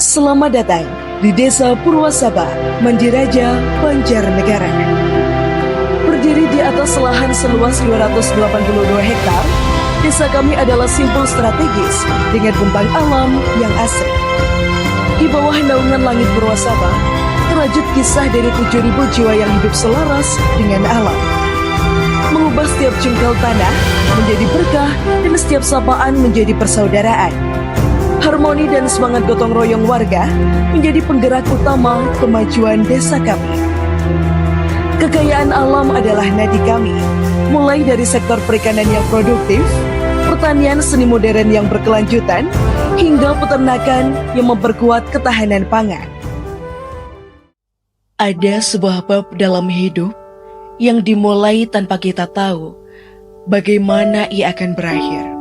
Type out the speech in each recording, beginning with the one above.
Selamat datang di Desa Purwasaba, Mandiraja, Banjarnegara. Berdiri di atas lahan seluas 282 hektar, desa kami adalah simpul strategis dengan bentang alam yang asri. Di bawah naungan langit Purwasaba, terajut kisah dari 7.000 jiwa yang hidup selaras dengan alam. Mengubah setiap jengkal tanah menjadi berkah dan setiap sapaan menjadi persaudaraan. Harmoni dan semangat gotong royong warga menjadi penggerak utama kemajuan desa kami. Kekayaan alam adalah nadi kami, mulai dari sektor perikanan yang produktif, pertanian seni modern yang berkelanjutan, hingga peternakan yang memperkuat ketahanan pangan. Ada sebuah bab dalam hidup yang dimulai tanpa kita tahu bagaimana ia akan berakhir.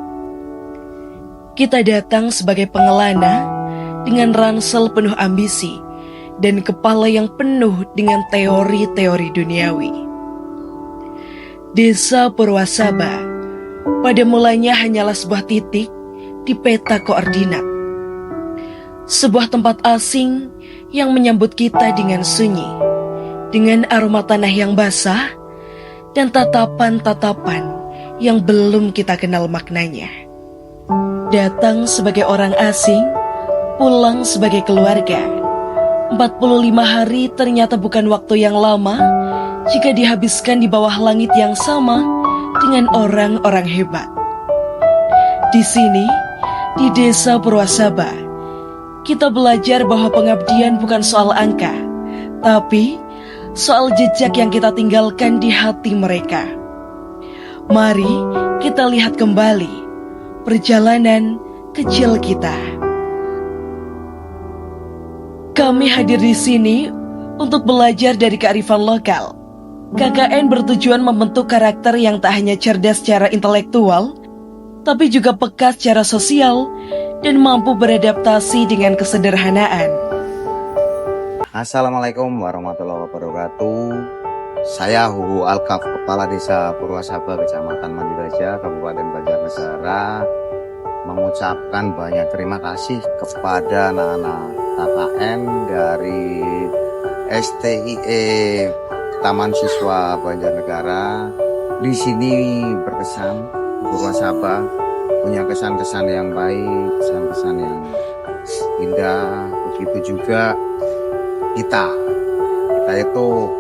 Kita datang sebagai pengelana dengan ransel penuh ambisi dan kepala yang penuh dengan teori-teori duniawi. Desa Purwasaba pada mulanya hanyalah sebuah titik di peta koordinat. Sebuah tempat asing yang menyambut kita dengan sunyi, dengan aroma tanah yang basah dan tatapan-tatapan yang belum kita kenal maknanya. Datang sebagai orang asing, pulang sebagai keluarga. 45 hari ternyata bukan waktu yang lama jika dihabiskan di bawah langit yang sama dengan orang-orang hebat. Di sini, di Desa Purwasaba, kita belajar bahwa pengabdian bukan soal angka, tapi soal jejak yang kita tinggalkan di hati mereka. Mari kita lihat kembali perjalanan kecil kita. Kami hadir di sini untuk belajar dari kearifan lokal. KKN bertujuan membentuk karakter yang tak hanya cerdas secara intelektual, tapi juga peka secara sosial dan mampu beradaptasi dengan kesederhanaan. Assalamualaikum warahmatullahi wabarakatuh. Saya Huhu Alkaf, Kepala Desa Purwasaba, Kecamatan Mandiraja, Kabupaten Banjarnegara, mengucapkan banyak terima kasih kepada anak-anak KKN dari STIE Taman Siswa Banjarnegara. Di sini berkesan, Purwasaba punya kesan-kesan yang baik, kesan-kesan yang indah. Begitu juga kita itu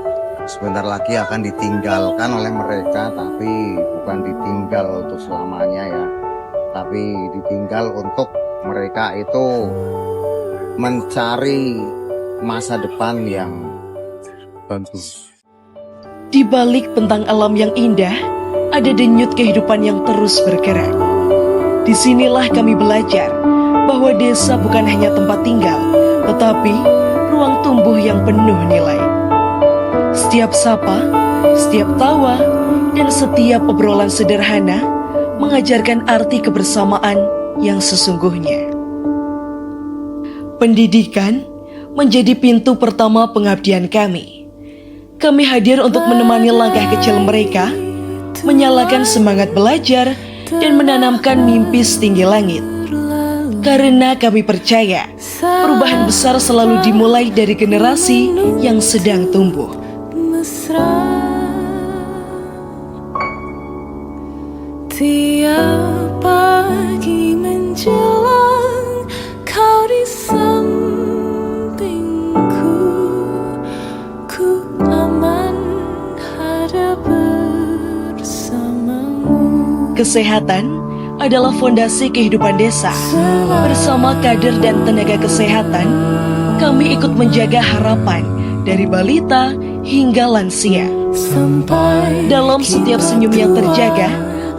sebentar lagi akan ditinggalkan oleh mereka, tapi bukan ditinggal untuk selamanya ya, tapi ditinggal untuk mereka itu mencari masa depan yang bagus. Di balik bentang alam yang indah, ada denyut kehidupan yang terus bergerak. Disinilah kami belajar bahwa desa bukan hanya tempat tinggal, tetapi ruang tumbuh yang penuh nilai. Setiap sapa, setiap tawa, dan setiap obrolan sederhana mengajarkan arti kebersamaan yang sesungguhnya. Pendidikan menjadi pintu pertama pengabdian kami. Kami hadir untuk menemani langkah kecil mereka, menyalakan semangat belajar, dan menanamkan mimpi setinggi langit. Karena kami percaya, perubahan besar selalu dimulai dari generasi yang sedang tumbuh. Tiap pagi menjelang kau di sampingku, ku aman ada bersamamu. Kesehatan adalah fondasi kehidupan desa. Bersama kader dan tenaga kesehatan, kami ikut menjaga harapan dari balita hingga lansia. Dalam setiap senyum yang terjaga,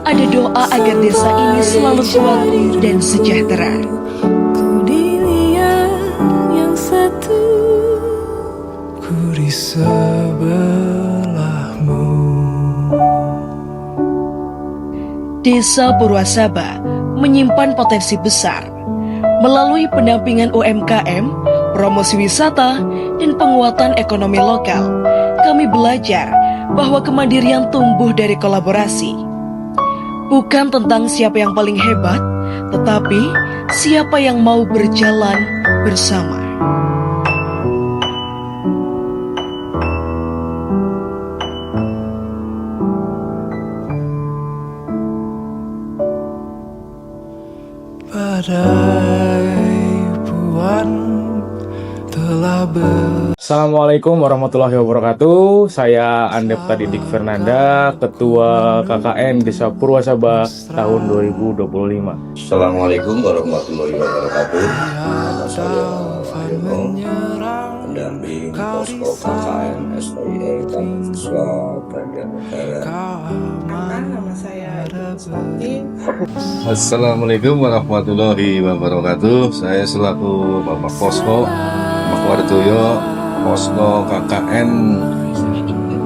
ada doa agar desa ini selalu kuat dan sejahtera. Ku dilihat yang satu, ku di sebelahmu. Desa Purwasaba menyimpan potensi besar. Melalui pendampingan UMKM, promosi wisata, dan penguatan ekonomi lokal, kami belajar bahwa kemandirian tumbuh dari kolaborasi. Bukan tentang siapa yang paling hebat, tetapi siapa yang mau berjalan bersama. badai puan telah Assalamualaikum warahmatullahi wabarakatuh. Saya Andepta Didik Fernanda, Ketua KKN Desa Purwasaba tahun 2025. Assalamualaikum warahmatullahi wabarakatuh. Nama saya Haryono, pendamping posko KKN STIE Kampung Siswa Banjarnegara. Nama saya Suti. Assalamualaikum warahmatullahi wabarakatuh. Saya selaku Bapak Posko Makwardoyo, Posko KKN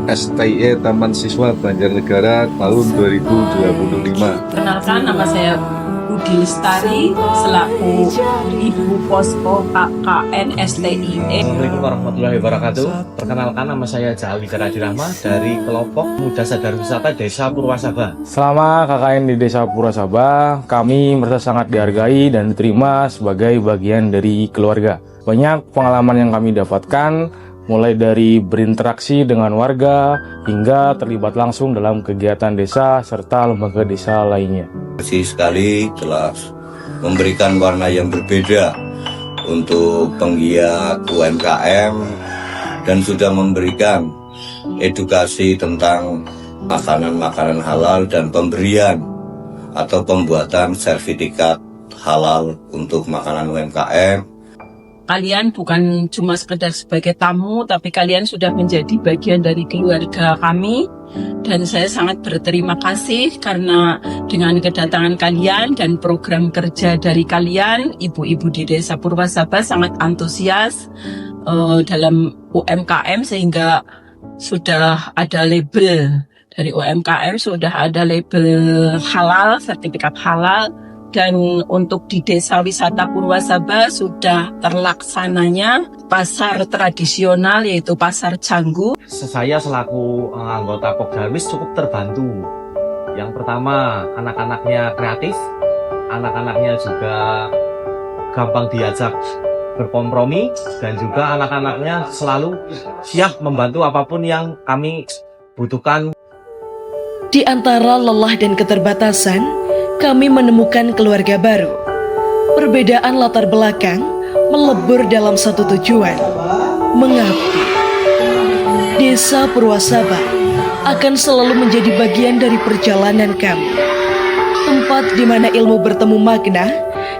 STIE Taman Siswa Banjarnegara tahun 2025. Perkenalkan, nama saya Budi Lestari selaku Ibu Posko KKN STIE. Assalamualaikum warahmatullahi wabarakatuh. Perkenalkan, nama saya Jawi Rahma dari kelompok Muda Sadar Wisata Desa Purwasaba. Selama KKN di Desa Purwasaba, kami merasa sangat dihargai dan diterima sebagai bagian dari keluarga. Banyak pengalaman yang kami dapatkan, mulai dari berinteraksi dengan warga hingga terlibat langsung dalam kegiatan desa serta lembaga desa lainnya. Terima sekali telah memberikan warna yang berbeda untuk penggiat UMKM dan sudah memberikan edukasi tentang makanan-makanan halal dan pemberian atau pembuatan sertifikat halal untuk makanan UMKM. Kalian bukan cuma sekedar sebagai tamu, tapi kalian sudah menjadi bagian dari keluarga kami. Dan saya sangat berterima kasih karena dengan kedatangan kalian dan program kerja dari kalian, ibu-ibu di Desa Purwasaba sangat antusias dalam UMKM sehingga sudah ada label dari UMKM, sudah ada label halal, sertifikat halal. Dan untuk di Desa Wisata Purwasaba sudah terlaksananya pasar tradisional yaitu Pasar Canggu. Saya selaku anggota Pokdarwis cukup terbantu. Yang pertama, anak-anaknya kreatif, anak-anaknya juga gampang diajak berkompromi, dan juga anak-anaknya selalu siap membantu apapun yang kami butuhkan. Di antara lelah dan keterbatasan, kami menemukan keluarga baru. Perbedaan latar belakang melebur dalam satu tujuan, mengabdi. Desa Purwasaba akan selalu menjadi bagian dari perjalanan kami. Tempat di mana ilmu bertemu makna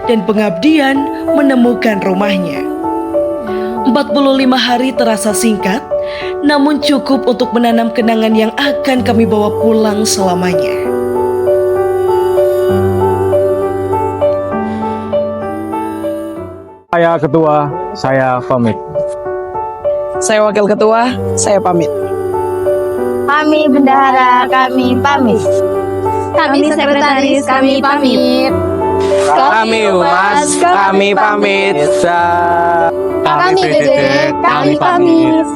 dan pengabdian menemukan rumahnya. 45 hari terasa singkat, namun cukup untuk menanam kenangan yang akan kami bawa pulang selamanya. Saya ketua, saya pamit. Saya wakil ketua, saya pamit. Kami bendahara, kami pamit. Kami sekretaris, kami pamit. Kami humas, kami pamit. Kami BD, kami pamit.